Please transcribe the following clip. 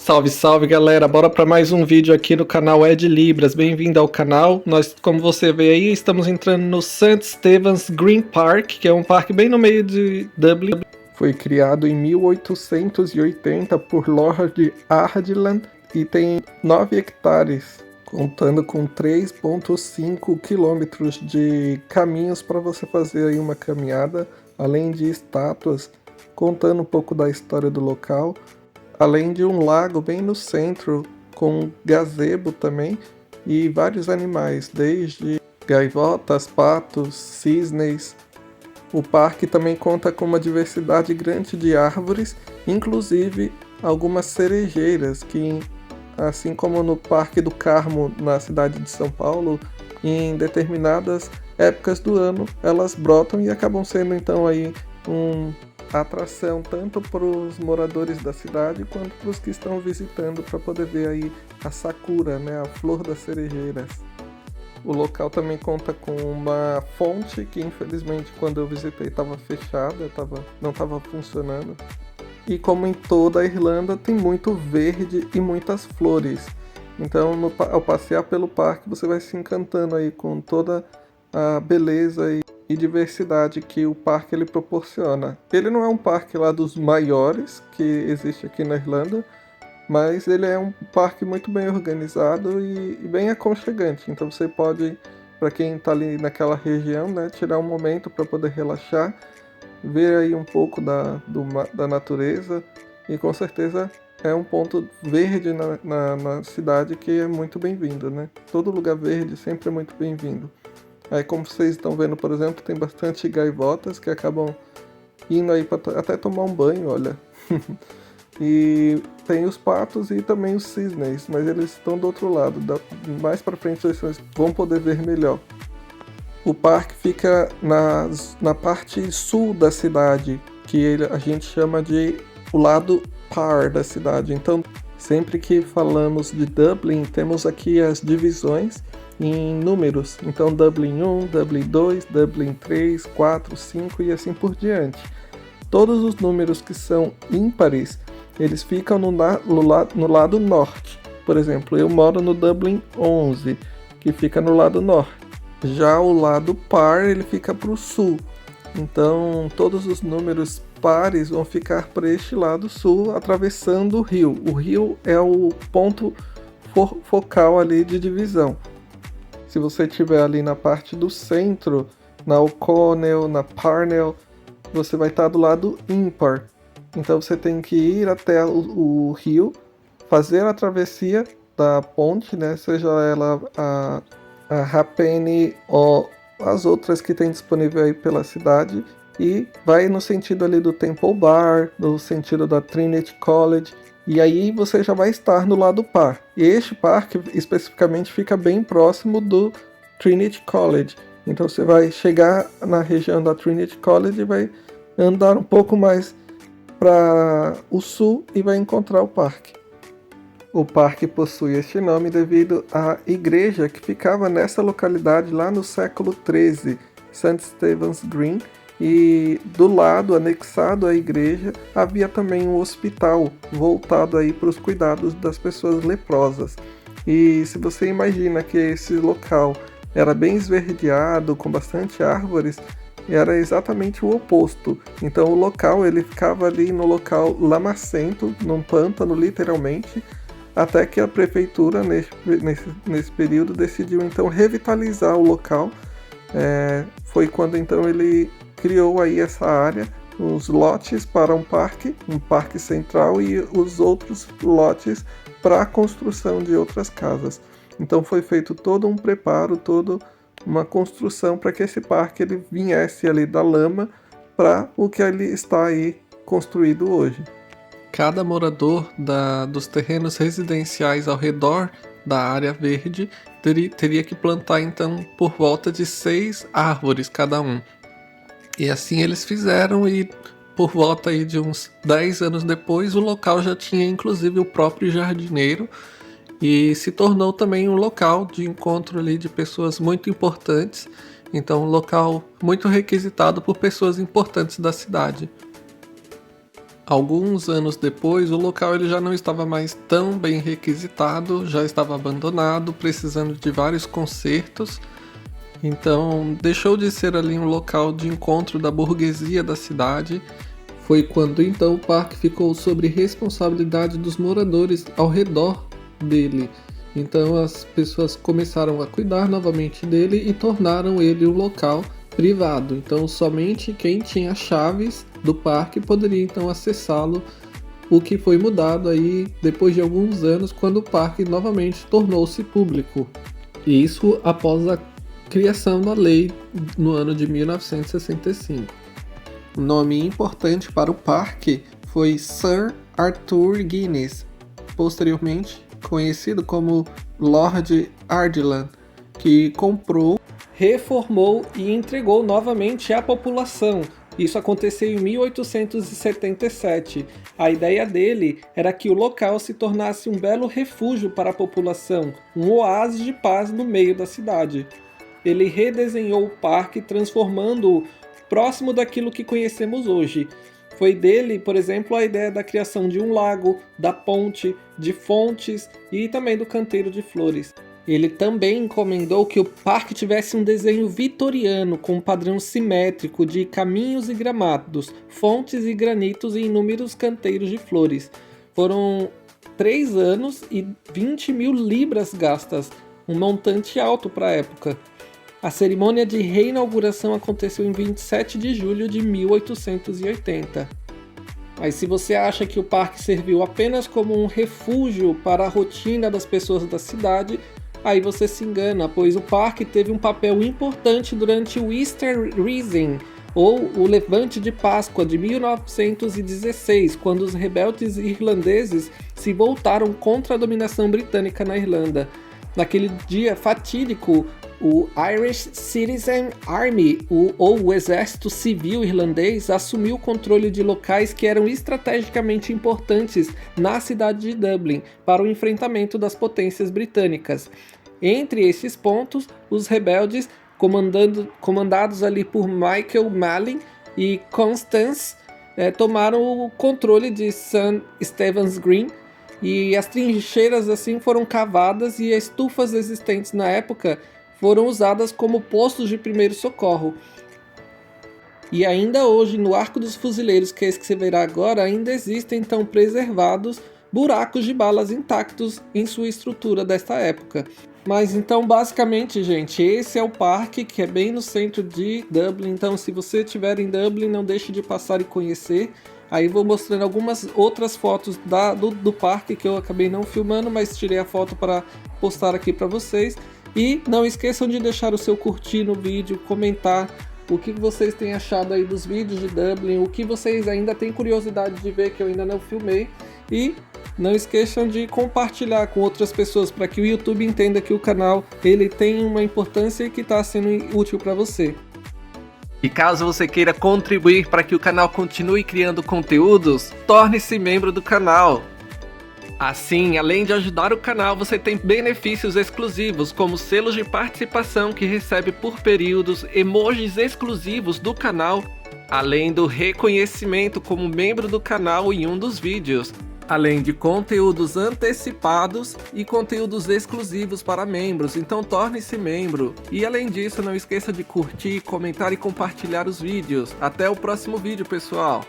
Salve, salve galera, bora para mais um vídeo aqui no canal Ed Libras, bem-vindo ao canal. Nós, como você vê aí, estamos entrando no St. Stephen's Green Park, que é um parque bem no meio de Dublin. Foi criado em 1880 por Lord Ardland e tem 9 hectares, contando com 3,5 quilômetros de caminhos para você fazer aí uma caminhada, além de estátuas, contando um pouco da história do local. Além de um lago bem no centro, com gazebo também, e vários animais, desde gaivotas, patos, cisnes. O parque também conta com uma diversidade grande de árvores, inclusive algumas cerejeiras, que, assim como no Parque do Carmo, na cidade de São Paulo, em determinadas épocas do ano, elas brotam e acabam sendo então aí atração tanto para os moradores da cidade quanto para os que estão visitando para poder ver aí a sakura, né, a flor das cerejeiras. O local também conta com uma fonte que infelizmente quando eu visitei estava fechada, não estava funcionando. E como em toda a Irlanda tem muito verde e muitas flores. Então ao passear pelo parque você vai se encantando aí com toda a beleza e diversidade que o parque ele proporciona. Ele não é um parque lá dos maiores que existe aqui na Irlanda, mas ele é um parque muito bem organizado e bem aconchegante. Então você pode, para quem está ali naquela região, né, tirar um momento para poder relaxar, ver aí um pouco da natureza, e com certeza é um ponto verde na cidade que é muito bem-vindo, né? Todo lugar verde sempre é muito bem-vindo. Aí, como vocês estão vendo, por exemplo, tem bastante gaivotas que acabam indo aí para até tomar um banho, olha. E tem os patos e também os cisnes, mas eles estão do outro lado. Mais para frente vocês vão poder ver melhor. O parque fica na parte sul da cidade, que a gente chama de o lado par da cidade. Então, sempre que falamos de Dublin, temos aqui as divisões em números, então Dublin 1, Dublin 2, Dublin 3, 4, 5 e assim por diante. Todos os números que são ímpares, eles ficam no lado norte. Por exemplo, eu moro no Dublin 11, que fica no lado norte. Já o lado par, ele fica para o sul. Então, todos os números pares vão ficar para este lado sul, atravessando o rio. O rio é o ponto focal ali de divisão. Se você estiver ali na parte do centro, na O'Connell, na Parnell, você vai estar do lado ímpar. Então você tem que ir até o rio, fazer a travessia da ponte, né? Seja ela a Halfpenny ou as outras que tem disponível aí pela cidade, e vai no sentido ali do Temple Bar, no sentido da Trinity College. E aí você já vai estar no lado par. E este parque especificamente fica bem próximo do Trinity College. Então você vai chegar na região da Trinity College e vai andar um pouco mais para o sul e vai encontrar o parque. O parque possui este nome devido à igreja que ficava nessa localidade lá no século XIII, St. Stephen's Green. E do lado, anexado à igreja, havia também um hospital voltado aí para os cuidados das pessoas leprosas. E se você imagina que esse local era bem esverdeado, com bastante árvores, era exatamente o oposto. Então o local, ele ficava ali no local lamacento, num pântano literalmente, até que a prefeitura nesse período decidiu então revitalizar o local. Foi quando então ele criou aí essa área, os lotes para um parque central e os outros lotes para a construção de outras casas. Então foi feito todo um preparo, toda uma construção para que esse parque ele viesse ali da lama para o que ele está aí construído hoje. Cada morador dos terrenos residenciais ao redor da área verde teria que plantar então por volta de 6 árvores cada um. E assim eles fizeram, e por volta aí de uns 10 anos depois o local já tinha inclusive o próprio jardineiro e se tornou também um local de encontro ali de pessoas muito importantes. Então um local muito requisitado por pessoas importantes da cidade. Alguns anos depois, o local ele já não estava mais tão bem requisitado, já estava abandonado, precisando de vários consertos. Então, deixou de ser ali um local de encontro da burguesia da cidade. Foi quando então o parque ficou sob responsabilidade dos moradores ao redor dele. Então as pessoas começaram a cuidar novamente dele e tornaram ele um local privado. Então somente quem tinha chaves do parque poderia então acessá-lo, o que foi mudado aí depois de alguns anos, quando o parque novamente tornou-se público. E isso após a criação da lei no ano de 1965. O nome importante para o parque foi Sir Arthur Guinness, posteriormente conhecido como Lord Ardilan, que comprou, reformou e entregou novamente à população. Isso aconteceu em 1877. A ideia dele era que o local se tornasse um belo refúgio para a população, um oásis de paz no meio da cidade. Ele redesenhou o parque, transformando-o próximo daquilo que conhecemos hoje. Foi dele, por exemplo, a ideia da criação de um lago, da ponte, de fontes e também do canteiro de flores. Ele também encomendou que o parque tivesse um desenho vitoriano com um padrão simétrico de caminhos e gramados, fontes e granitos e inúmeros canteiros de flores. Foram 3 anos e 20 mil libras gastas, um montante alto para a época. A cerimônia de reinauguração aconteceu em 27 de julho de 1880. Mas se você acha que o parque serviu apenas como um refúgio para a rotina das pessoas da cidade, aí você se engana, pois o parque teve um papel importante durante o Easter Rising, ou o Levante de Páscoa de 1916, quando os rebeldes irlandeses se voltaram contra a dominação britânica na Irlanda. Naquele dia fatídico, o Irish Citizen Army, ou o Exército Civil Irlandês, assumiu o controle de locais que eram estrategicamente importantes na cidade de Dublin para o enfrentamento das potências britânicas. Entre esses pontos, os rebeldes, comandados ali por Michael Mallin e Constance, tomaram o controle de St. Stephen's Green, e as trincheiras assim foram cavadas e as estufas existentes na época foram usadas como postos de primeiro socorro. E ainda hoje, no Arco dos Fuzileiros, que é esse que você verá agora, ainda existem então preservados buracos de balas intactos em sua estrutura desta época. Mas então, basicamente, gente, esse é o parque que é bem no centro de Dublin. Então, se você estiver em Dublin, não deixe de passar e conhecer. Aí vou mostrando algumas outras fotos do parque que eu acabei não filmando, mas tirei a foto para postar aqui para vocês. E não esqueçam de deixar o seu curtir no vídeo, comentar o que vocês têm achado aí dos vídeos de Dublin, o que vocês ainda têm curiosidade de ver que eu ainda não filmei. E não esqueçam de compartilhar com outras pessoas para que o YouTube entenda que o canal ele tem uma importância e que está sendo útil para você. E caso você queira contribuir para que o canal continue criando conteúdos, torne-se membro do canal. Assim, além de ajudar o canal, você tem benefícios exclusivos, como selos de participação que recebe por períodos, emojis exclusivos do canal, além do reconhecimento como membro do canal em um dos vídeos, além de conteúdos antecipados e conteúdos exclusivos para membros. Então torne-se membro. E além disso, não esqueça de curtir, comentar e compartilhar os vídeos. Até o próximo vídeo, pessoal!